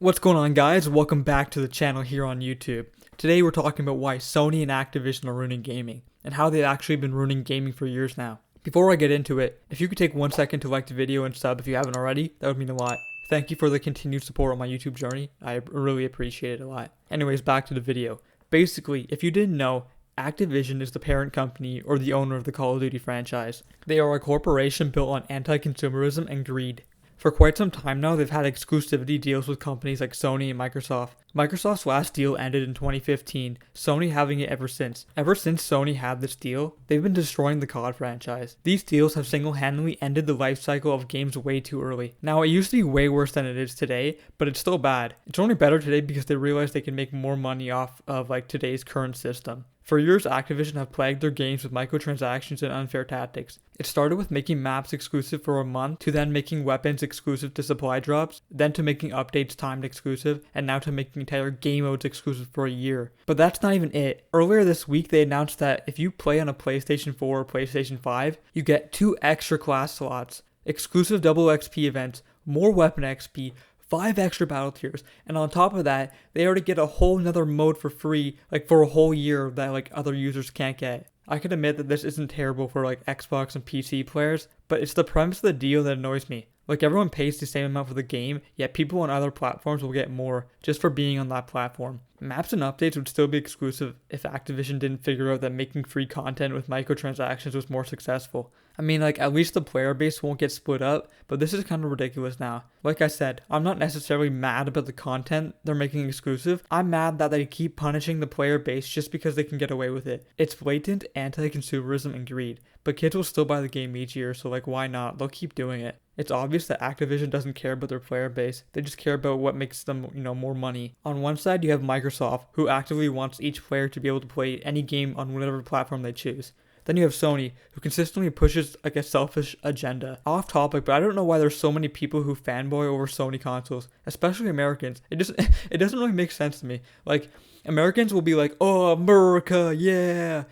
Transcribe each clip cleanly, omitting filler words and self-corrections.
What's going on, guys? Welcome back to the channel here on YouTube. Today we're talking about why Sony and Activision are ruining gaming, and how they've actually been ruining gaming for years now. Before I get into it, if you could take 1 second to like the video and sub if you haven't already, that would mean a lot. Thank you for the continued support on my YouTube journey. I really appreciate it a lot. Anyways, back to the video. Basically, if you didn't know, Activision is the parent company or the owner of the Call of Duty franchise. They are a corporation built on anti-consumerism and greed. For quite some time now, they've had exclusivity deals with companies like Sony and Microsoft. Microsoft's last deal ended in 2015, Sony having it ever since. Ever since Sony had this deal, they've been destroying the COD franchise. These deals have single-handedly ended the life cycle of games way too early. Now, it used to be way worse than it is today, but it's still bad. It's only better today because they realize they can make more money off of today's current system. For years, Activision have plagued their games with microtransactions and unfair tactics. It started with making maps exclusive for a month, to then making weapons exclusive to supply drops, then to making updates timed exclusive, and now to making entire game modes exclusive for a year. But that's not even it. Earlier this week, they announced that if you play on a PlayStation 4 or PlayStation 5, you get 2 extra class slots, exclusive double XP events, more weapon XP, 5 extra battle tiers, and on top of that, they already get a whole nother mode for free, for a whole year that other users can't get. I can admit that this isn't terrible for Xbox and PC players, but it's the premise of the deal that annoys me. Everyone pays the same amount for the game, yet people on other platforms will get more just for being on that platform. Maps and updates would still be exclusive if Activision didn't figure out that making free content with microtransactions was more successful. I mean, at least the player base won't get split up, but this is kind of ridiculous now. Like I said, I'm not necessarily mad about the content they're making exclusive. I'm mad that they keep punishing the player base just because they can get away with it. It's blatant anti-consumerism and greed, but kids will still buy the game each year, so why not? They'll keep doing it. It's obvious that Activision doesn't care about their player base. They just care about what makes them, more money. On one side, you have Microsoft, who actively wants each player to be able to play any game on whatever platform they choose. Then you have Sony, who consistently pushes a selfish agenda. Off topic, but I don't know why there's so many people who fanboy over Sony consoles, especially Americans. It doesn't really make sense to me. Americans will be like, "Oh, America, yeah.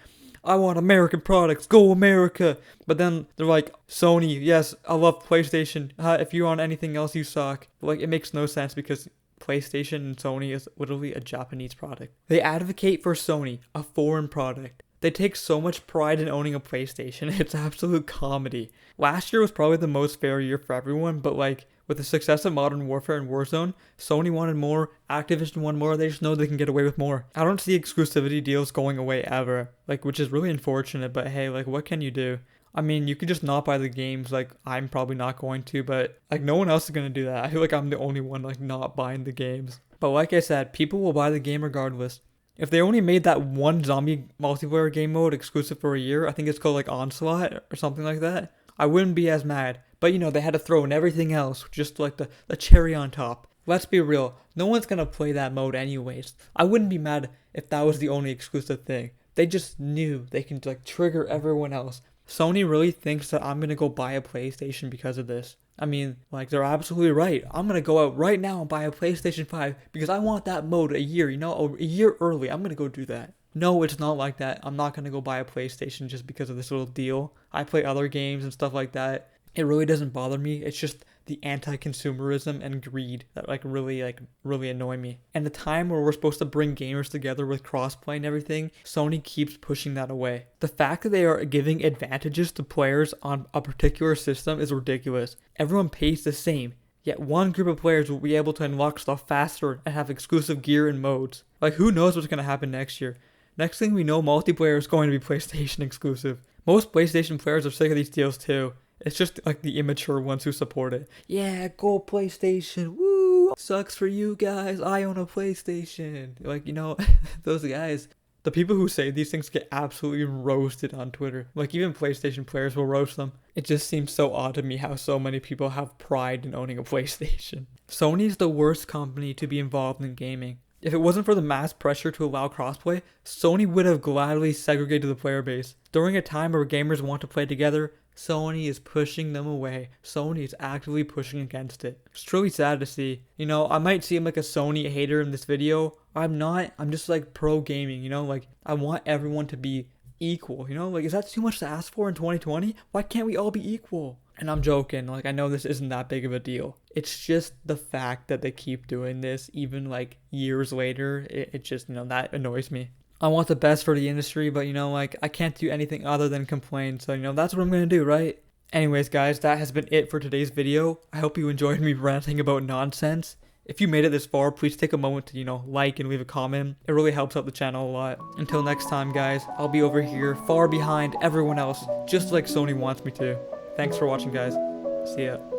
I want American products, go America." But then they're like, "Sony, yes, I love PlayStation. If you want anything else, you suck." It makes no sense because PlayStation and Sony is literally a Japanese product. They advocate for Sony, a foreign product. They take so much pride in owning a PlayStation, it's absolute comedy. Last year was probably the most fair year for everyone, but with the success of Modern Warfare and Warzone, Sony wanted more, Activision wanted more, they just know they can get away with more. I don't see exclusivity deals going away ever, which is really unfortunate, but hey, what can you do? I mean, you could just not buy the games, I'm probably not going to, but no one else is going to do that. I feel like I'm the only one not buying the games. But like I said, people will buy the game regardless. If they only made that one zombie multiplayer game mode exclusive for a year, I think it's called Onslaught or something like that, I wouldn't be as mad. But they had to throw in everything else, just the cherry on top. Let's be real, no one's gonna play that mode anyways. I wouldn't be mad if that was the only exclusive thing. They just knew they can trigger everyone else. Sony really thinks that I'm gonna go buy a PlayStation because of this. I mean, they're absolutely right. I'm gonna go out right now and buy a PlayStation 5 because I want that mode a year, a year early. I'm gonna go do that. No, it's not like that. I'm not gonna go buy a PlayStation just because of this little deal. I play other games and stuff like that. It really doesn't bother me. It's just the anti-consumerism and greed that really annoy me. And the time where we're supposed to bring gamers together with crossplay and everything, Sony keeps pushing that away. The fact that they are giving advantages to players on a particular system is ridiculous. Everyone pays the same, yet one group of players will be able to unlock stuff faster and have exclusive gear and modes. Who knows what's going to happen next year? Next thing we know, multiplayer is going to be PlayStation exclusive. Most PlayStation players are sick of these deals too. It's just the immature ones who support it. Yeah, go PlayStation, woo! Sucks for you guys, I own a PlayStation. Those guys. The people who say these things get absolutely roasted on Twitter. Even PlayStation players will roast them. It just seems so odd to me how so many people have pride in owning a PlayStation. Sony's the worst company to be involved in gaming. If it wasn't for the mass pressure to allow crossplay, Sony would have gladly segregated the player base. During a time where gamers want to play together, Sony is pushing them away. Sony is actively pushing against it. It's truly sad to see. I might seem like a Sony hater in this video. I'm not. I'm just pro gaming, I want everyone to be equal, is that too much to ask for in 2020? Why can't we all be equal? And I'm joking, like I know this isn't that big of a deal. It's just the fact that they keep doing this even like years later, it just, that annoys me. I want the best for the industry, but like I can't do anything other than complain. So, that's what I'm going to do, right? Anyways, guys, that has been it for today's video. I hope you enjoyed me ranting about nonsense. If you made it this far, please take a moment to, like and leave a comment. It really helps out the channel a lot. Until next time, guys, I'll be over here far behind everyone else, just like Sony wants me to. Thanks for watching, guys. See ya.